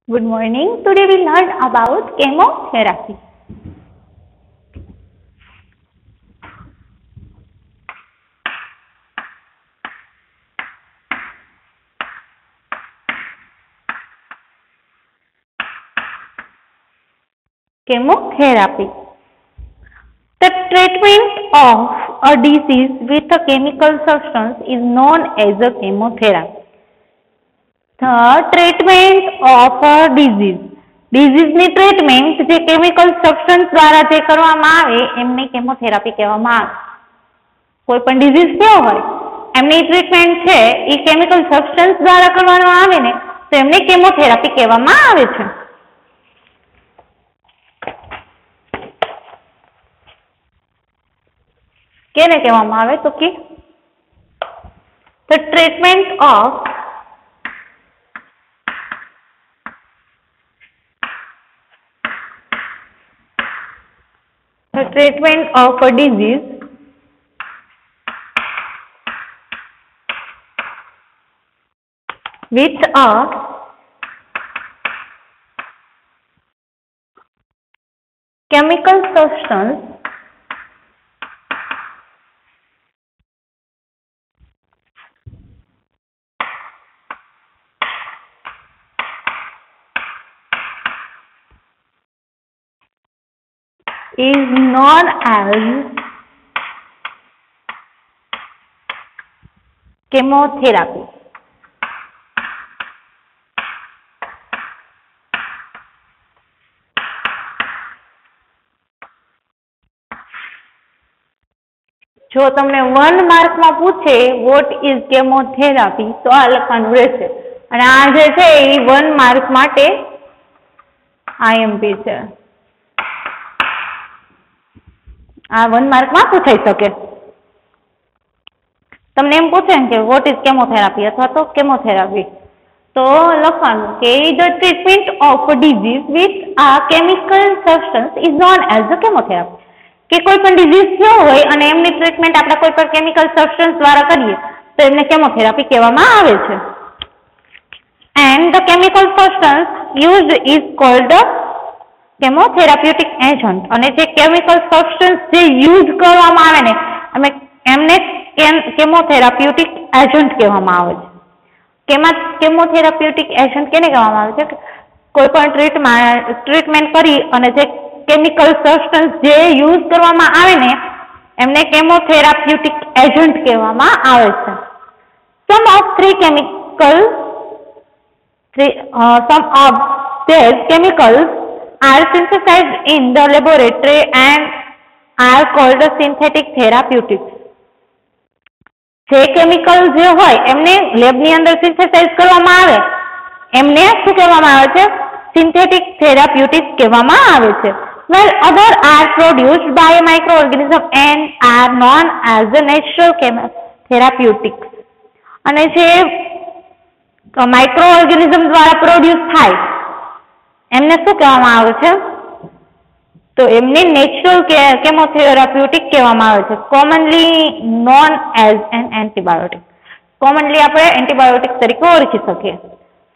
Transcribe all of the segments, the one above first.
Good morning. Today we learn about chemotherapy. Chemotherapy. The treatment of a disease with a chemical substance is known as a chemotherapy. The treatment of a disease. ડિઝીઝની treatment જે chemical substance દ્વારા જે કરવામાં આવે એમને chemotherapy કહેવામાં આવે. કોઈ પણ ડિઝીઝ કેવો હોય એમની ટ્રીટમેન્ટ છે એ કેમિકલ સબસ્ટન્સ દ્વારા કરવામાં આવે ને તો એમને કેમોથેરાપી કહેવામાં આવે છે. કેને કહેવામાં આવે તો કે the treatment of a disease with a chemical substance is known as chemotherapy. જો તમને 1 માર્કમાં પૂછે વોટ ઇઝ કેમોથેરાપી તો આ લખવાનું રહેશે અને આ જે છે એ 1 માર્ક માટે આઈએમપી છે. આ 1 માર્કમાં પૂછાઈ શકે. તમને એમ પૂછે કે વોટ ઇઝ કેમોથેરાપી અથવા તો કેમોથેરાપી તો લખવાનું કે the treatment of disease with આ chemical substance is known as a chemotherapy. કે કોઈ પણ ડિઝીઝ થયો હોય અને એમની ટ્રીટમેન્ટ આપણે કોઈ પણ કેમિકલ સબસ્ટન્સ દ્વારા કરીએ તો એમને કેમોથેરાપી કહેવામાં આવે છે. And the chemical substance used is called chemotherapeutic agent. અને જે કેમિકલ સબસ્ટન્સ જે યુઝ કરવામાં આવે ને એમને કેમોથેરાપ્યુટિક એજન્ટ કહેવામાં આવે છે. કેમોથેરાપ્યુટિક એજન્ટ કેને કહેવામાં આવે છે? કોઈ પણ ટ્રીટમેન્ટ કરી અને જે કેમિકલ સબસ્ટન્સ જે યુઝ કરવામાં આવે ને એમને કેમોથેરાપ્યુટિક એજન્ટ કહેવામાં આવે છે. સમ of these chemicals are synthesized in the laboratory and are called synthetic therapeutics. જે કેમિકલ જે હોય એમને લેબની અંદર સિન્થેસાઇઝ કરવામાં આવે એમને શું કહેવામાં આવે છે? સિન્થેટિક થેરાપ્યુટિક્સ કહેવામાં આવે છે. While other are produced by a microorganism and are known as the natural therapeutics. અને જે માઇક્રોઓર્ગેનિઝમ દ્વારા પ્રોડ્યુસ થાય એમને શું કહેવામાં આવે છે? તો એમને નેચરલ કેમોથેરાપ્યુટિક કહેવામાં આવે છે. Commonly known as an antibiotic. Commonly આપણે એન્ટીબાયોટિક તરીકે ઓળખી શકીએ.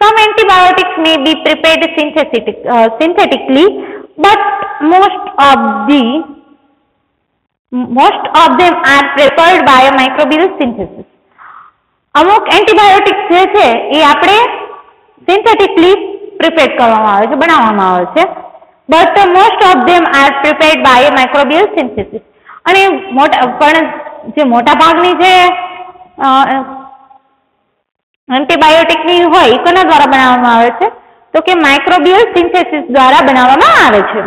Some antibiotics may be prepared synthetically but most of them are prepared by a microbial synthesis. અમુક એન્ટીબાયોટિક્સ જે છે એ આપણે સિન્થેટિકલી પ્રિપેર કરવામાં આવે છે, બનાવવામાં આવે છે. But most of them are prepared by microbial synthesis. અને જે મોટા ભાગની જે એન્ટીબાયોટિકની હોય એ કોના દ્વારા બનાવવામાં આવે છે? તો કે માઇક્રોબિયલ સિન્થેસિસ દ્વારા બનાવવામાં આવે છે.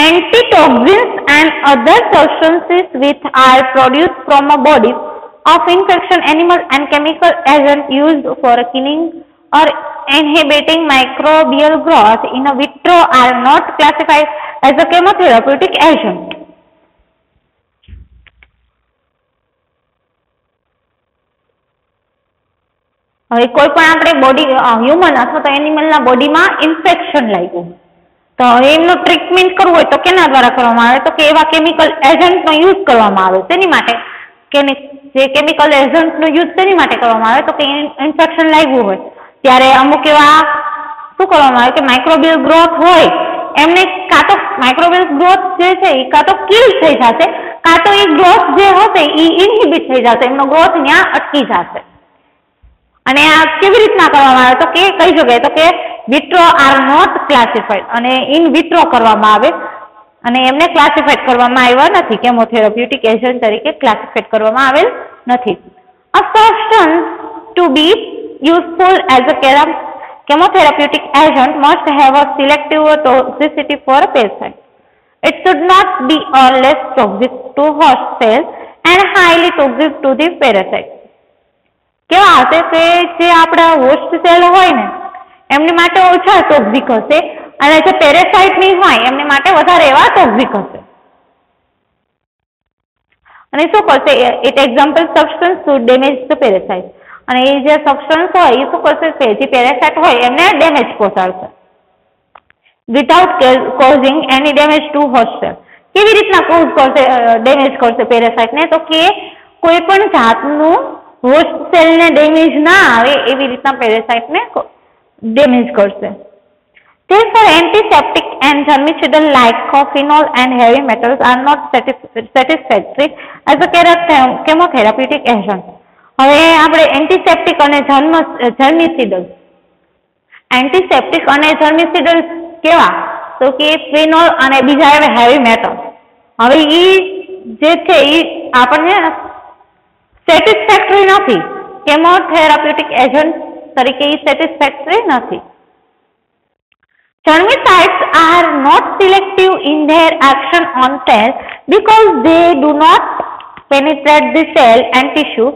Antitoxins and other substances which are produced from a body of infection animal and chemical agent used for killing or inhibiting microbial growth in vitro are not classified as a chemotherapeutic agent. હવે કોઈ પણ આપણે body human અથવા તો એનિમલના બોડીમાં infection લાગ્યું તો એમનું ટ્રીટમેન્ટ કરવું હોય તો કેના દ્વારા કરવામાં આવે? તો કે એવા કેમિકલ એજન્ટનો યુઝ કરવામાં આવે. તેની માટે કે જે કેમિકલ એજન્ટનો યુઝ તેની માટે કરવામાં આવે તો કે ઇન્ફેક્શન લાગ્યું હોય ત્યારે અમુક એવા શું કરવામાં આવે કે માઇક્રોબિયલ ગ્રોથ હોય એમને કાં તો માઇક્રોબિયલ ગ્રોથ જે છે એ કાં તો કિલ થઈ જશે, કાં તો એ ગ્રોથ જે હશે એ ઇનહિબિટ થઈ જશે, એમનો ગ્રોથ ત્યાં અટકી જશે. અને આ કેવી રીતના કરવામાં આવે તો કે કહી શકાય તો કે વિટ્રો આર નોટ ક્લાસિફાઈડ, અને ઇન વિટ્રો કરવામાં આવે અને એમને ક્લાસિફાઈડ કરવામાં આવ્યા નથી, કેમોથેરાપ્યુટિક એજન્ટ તરીકે ક્લાસિફાઈડ કરવામાં આવેલ નથી. A substance to be useful as a chemotherapeutic agent must have a selective toxicity for a parasite. It should not be or less toxic to host cell and highly toxic to the parasite. કેવા હશે કે જે આપણા host cell હોય ને એમની માટે ઓછા ટોક્સિક હશે અને જે પેરાસાઇટની હોય એમની માટે વધારે એવા ટોક્સિક હશે. અને શું કરશે? It example substance to damage the parasite, અને એ જે સબસ્ટન્સ હોય એ શું કરશે? જે પેરાસાઇટ હોય એમને ડેમેજ પહોંચાડશે without causing any damage to host cell. કેવી રીતના કોઝ કરશે ડેમેજ કરશે પેરાસાઇટને? તો કે કોઈ પણ જાતનું હોસ્ટ સેલને ડેમેજ ના આવે એવી રીતના પેરાસાઇટને ડેમેજ કરશે. Therefore, antiseptic and germicidal like phenol and heavy metals are not satisfactory as a chemotherapeutic agent. હવે આપણે એન્ટીસેપ્ટિક અને જર્મિસિડલ, એન્ટીસેપ્ટિક અને જર્મિસિડલ કેવા? તો કે ફિનોલ અને બીજા આવે હેવી મેટલ. હવે એ જે છે એ આપણને સેટિસ્ફેક્ટરી નથી, કેમોથેરાપ્યુટિક એજન્ટ તરીકે એ સેટિસ્ફેક્ટરી નથી. Germicides are not selective in their action on cells because they do not penetrate the cell and tissue.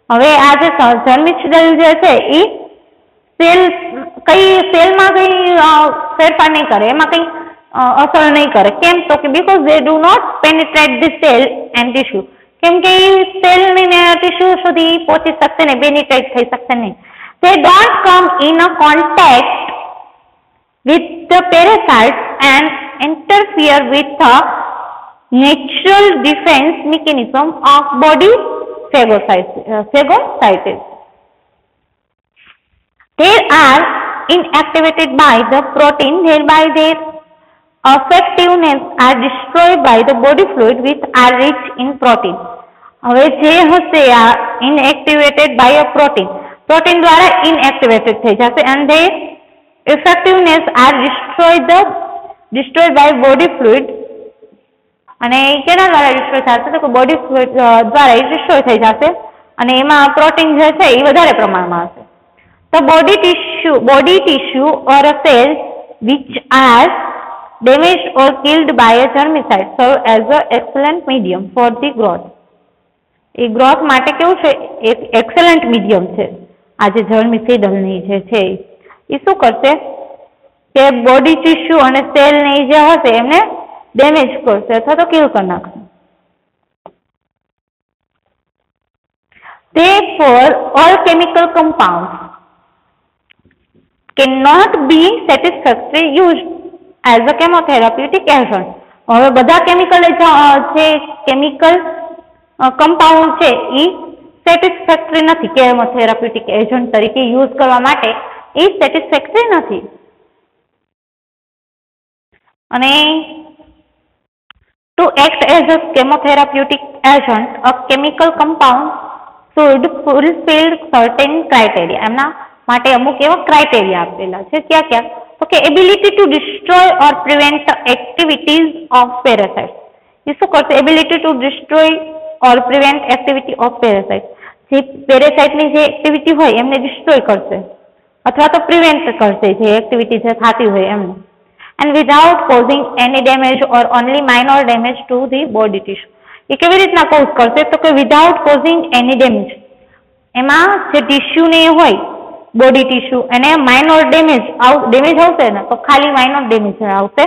હવે આ જે જર્મિસિડલ જે છે એ સેલમાં કઈ ફેરફાર નહીં કરે, એમાં કઈ અસર નહીં કરે. કેમ? તો કે because they do not penetrate the cell and tissue. કેમ કે એ સેલ ને ટિશ્યુ સુધી પહોંચી શકશે નહીં, પેનિટ્રેટ થઈ શકશે નહીં. They don't come in a contact with the parasites and interfere with the natural defense mechanism of body phagocytes. They are inactivated by the protein, thereby their effectiveness are destroyed by the body fluid which are rich in protein. હવે જે હશે આ inactivated by a protein, protein દ્વારા inactivated થઈ જશે and their effectiveness are destroyed by body fluid. અને કેના દ્વારા ડિસ્ટ્રોય થશે? તો બોડી ફ્લુઇડ દ્વારા ડિસ્ટ્રોય થઈ જશે અને એમાં પ્રોટીન જે છે એ વધારે પ્રમાણમાં હશે. The body tissue or a cell which are damaged or killed by a germicide serve as an excellent medium for the growth. A growth માટે કેવું છે? એક એક્સેલન્ટ મીડિયમ છે આ જે જર્મિસિડલની જે છે એ શું કરશે કે બોડી ટિશ્યુ અને સેલ ને જે હશે એમને ડેમેજ કરશે અથવા તો કિલ કરી નાખશે. Therefore, all chemical compounds cannot be satisfactorily used as a chemotherapeutic agent. હવે બધા કેમિકલ જે કેમિકલ કમ્પાઉન્ડ છે એ સેટિસ્ફેક્ટરી નથી કેમોથેરાપ્યુટિક એજન્ટ તરીકે યુઝ કરવા માટે, એ સેટિસ્ફેક્ટરી નથી. અને to act as a chemotherapeutic agent, a chemical compound should fulfill certain criteria. એમના માટે અમુક એવા ક્રાઇટેરિયા આપેલા છે. ક્યાં ક્યાં? તો કે ability to destroy or prevent the activities of parasites. એ શું કરશે? Ability to destroy or prevent activity of parasite. જે પેરાસાઇટની જે એક્ટિવિટી હોય એમને ડિસ્ટ્રોય કરશે અથવા તો પ્રિવેન્ટ કરશે જે એક્ટિવિટી જે થતી હોય એમને. And without causing any damage or only minor damage to the body tissue. એ કેવી રીતના કોઝ કરશે? તો કે વિધાઉટ કોઝિંગ એની ડેમેજ. એમાં જે ટિશ્યુ ને હોય બોડી ટિશ્યુ એને માઇનોર ડેમેજ આવશે ને તો ખાલી માઇનોર ડેમેજ આવશે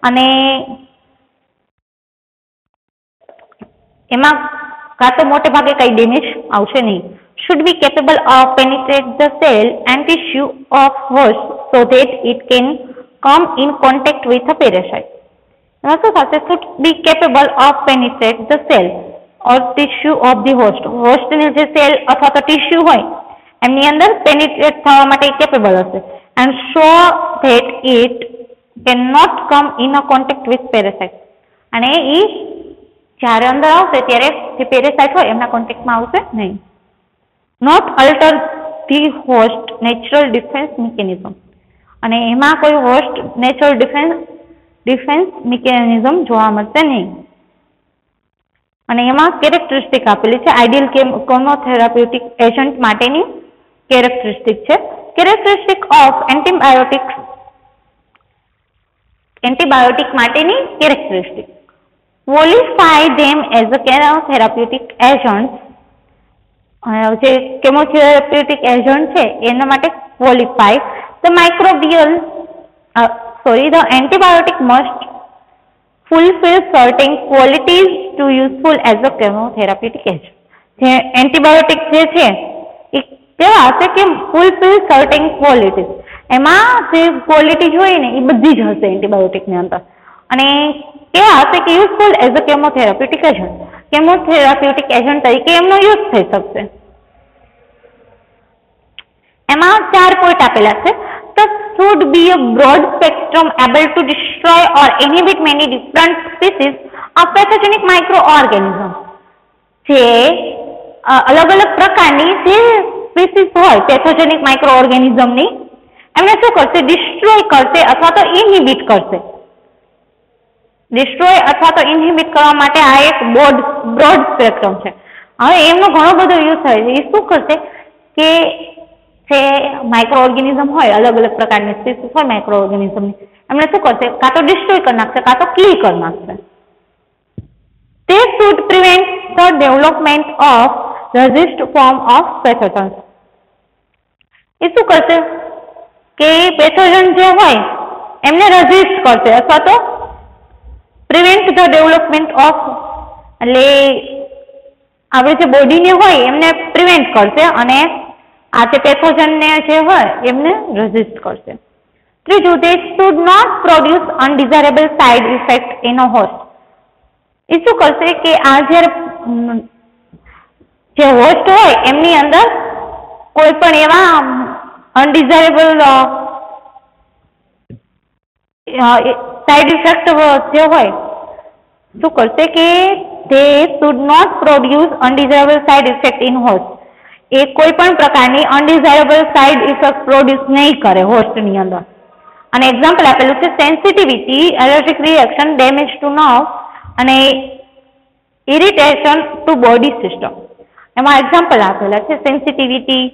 અને એમાં કાં તો મોટે ભાગે કઈ ડેમેજ આવશે નહીં. Should be capable of penetrate the cell and tissue of host so that it can come in contact with a parasite. એમાં શું થશે? Should be capable of penetrate the cell or tissue of the host. હોસ્ટની જે cell અથવા તો tissue હોય એમની અંદર penetrate થવા માટે કેપેબલ હશે. and show that it cannot come in a contact with parasite. અને એ જ્યારે અંદર આવશે ત્યારે જે પેરાસાઇટ હોય એમના કોન્ટેક્ટમાં આવશે નહીં. Not alter the host natural defence mechanism. અને એમાં કોઈ હોસ્ટ નેચરલ ડિફેન્સ મિકેનિઝમ જોવા મળશે નહીં. અને એમાં કેરેક્ટરિસ્ટિક આપેલી છે આઈડિયલ કેમોથેરાપ્યુટિક એજન્ટ માટેની કેરેક્ટરિસ્ટિક છે. કેરેક્ટરિસ્ટિક ઓફ એન્ટીબાયોટિક માટેની characteristic qualify them as a chemotherapeutic agent. જે કેમોથેરાપ્યુટિક એજન્ટ છે એના માટે qualify the antibiotic must fulfill certain qualities to useful as a chemotherapeutic agent. જે એન્ટીબાયોટિક જે છે એ કેવા હશે કે ફૂલફિલ સર્ટેન ક્વોલિટીઝ, એમાં જે ક્વોલિટી જોઈએ ને એ બધી જ હશે એન્ટીબાયોટિકની અંદર. અને કેવા હશે કે useful as a chemotherapeutic agent, chemotherapeutic agent તરીકે એમનો યુઝ થઈ શકશે. એમાં 4 પોઈન્ટ આપેલા છે. The should be a broad spectrum able to destroy or inhibit many different species of pathogenic microorganisms. જે અલગ અલગ પ્રકારની જે સ્પીસીસ હોય પેથોજેનિક માઇક્રોઓર્ગેનિઝમની એમને શું કરશે? ડિસ્ટ્રોય કરશે અથવા તો ઇનહિબિટ કરશે. ડિસ્ટ્રોય અથવા તો ઇનહિબિટ કરવા માટે આ એક બ્રોડ સ્પેક્ટ્રમ છે. હવે એમનો ઘણો બધો યુઝ થાય છે. એ શું કરશે કે જે માઇક્રો ઓર્ગેનિઝમ હોય અલગ અલગ પ્રકારની સ્પીસીસ હોય માઇક્રો ઓર્ગેનિઝમની એમને શું કરશે? કાં તો ડિસ્ટ્રોય કરી નાખશે કાં તો કિલ કરી નાખશે. They should prevent the development of resist form of pathogens. એ શું કરશે કે પેથોજન જે હોય એમને રેઝિસ્ટ કરશે અથવા તો પ્રિવેન્ટ ધ ડેવલપમેન્ટ ઓફ, એટલે આપણે જે બોડીને હોય એમને પ્રિવેન્ટ કરશે અને આ જે પેથોજનને જે હોય એમને રેઝિસ્ટ કરશે. ત્રીજું, they should not produce undesirable side effect in a host. એ શું કરશે કે આ જે હોસ્ટ હોય એમની અંદર કોઈ પણ એવા અનડિઝાયરેબલ સાઇડ ઇફેક્ટ જે હોય શું કરશે કે they should not produce undesirable side effect in host. એ કોઈ પણ પ્રકારની અનડિઝાયરેબલ સાઇડ ઇફેક્ટ પ્રોડ્યુસ નહીં કરે હોસ્ટની અંદર. અને એક્ઝામ્પલ આપેલું છે sensitivity, allergic reaction, damage to nerve અને ઇરિટેશન ટુ બોડી સિસ્ટમ. એમાં એક્ઝામ્પલ આપેલા છે સેન્સિટિવિટી,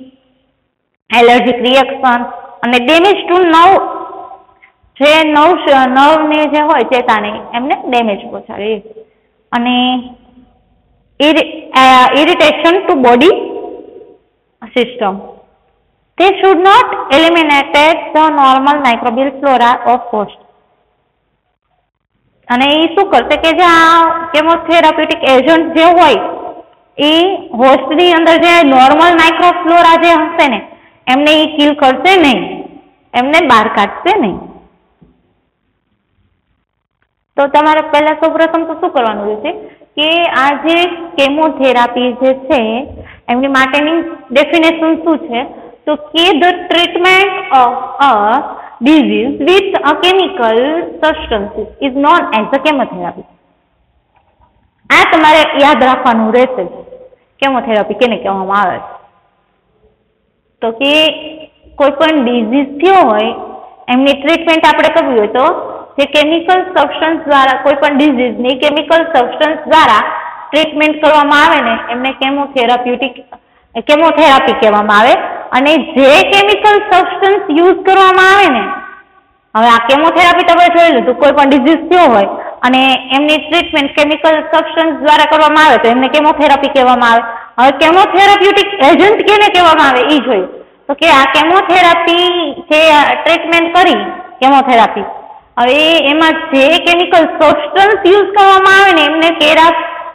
એલર્જીક રિએક્શન અને ડેમેજ ટુ નર્વ. જે નર્વને જે હોય ચેતાને એમને ડેમેજ પહોંચાડે અને irritation to body system. They should not eliminate the normal microbial flora of host. અને એ શું કરશે કે જે આ કેમોથેરાપ્યુટિક એજન્ટ જે હોય એ હોસ્ટની અંદર જે નોર્મલ માઇક્રોફ્લોરા જે હશે ને એમને એ કિલ કરશે નહીં, એમને બહાર કાઢશે નહીં. તો તમારે પહેલા સૌપ્રથમ તો શું કરવાનું રહેશે કે આ જે કેમોથેરાપી જે છે એમની માટેની ડેફિનેશન શું છે? તો કે the treatment of a disease with a chemical substances is known as a chemotherapy. આ તમારે યાદ રાખવાનું રહેશે કેમોથેરાપી કેને કહેવામાં આવે છે. તો કે કોઈ પણ ડિઝીઝ થયો હોય એમની ટ્રીટમેન્ટ આપણે કરવી હોય તો જે કેમિકલ સબસ્ટન્સ દ્વારા કોઈ પણ ડિઝીઝની કેમિકલ સબસ્ટન્સ દ્વારા ટ્રીટમેન્ટ કરવામાં આવે ને એમને કેમોથેરાપી કહેવામાં આવે. અને જે કેમિકલ સબસ્ટન્સ યુઝ કરવામાં આવે ને, હવે આ કેમોથેરાપી તમે જોઈ લીધું, કોઈ પણ ડિઝીઝ થયો હોય અને એમની ટ્રીટમેન્ટ કેમિકલ સબસ્ટન્સ દ્વારા કરવામાં આવે તો એમને કેમોથેરાપી કહેવામાં આવે. હવે કેમોથેરાપ્યુટિક એજન્ટ કેને કહેવામાં આવે એ જોયું. તો કે આ કેમોથેરાપી જે ટ્રીટમેન્ટ કરી કેમોથેરાપી, હવે એમાં જે કેમિકલ સબસ્ટન્સ યુઝ કરવામાં આવે ને એમને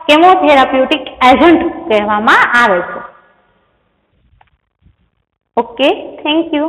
કેમોથેરાપ્યુટિક એજન્ટ કહેવામાં આવે છે. Okay, thank you.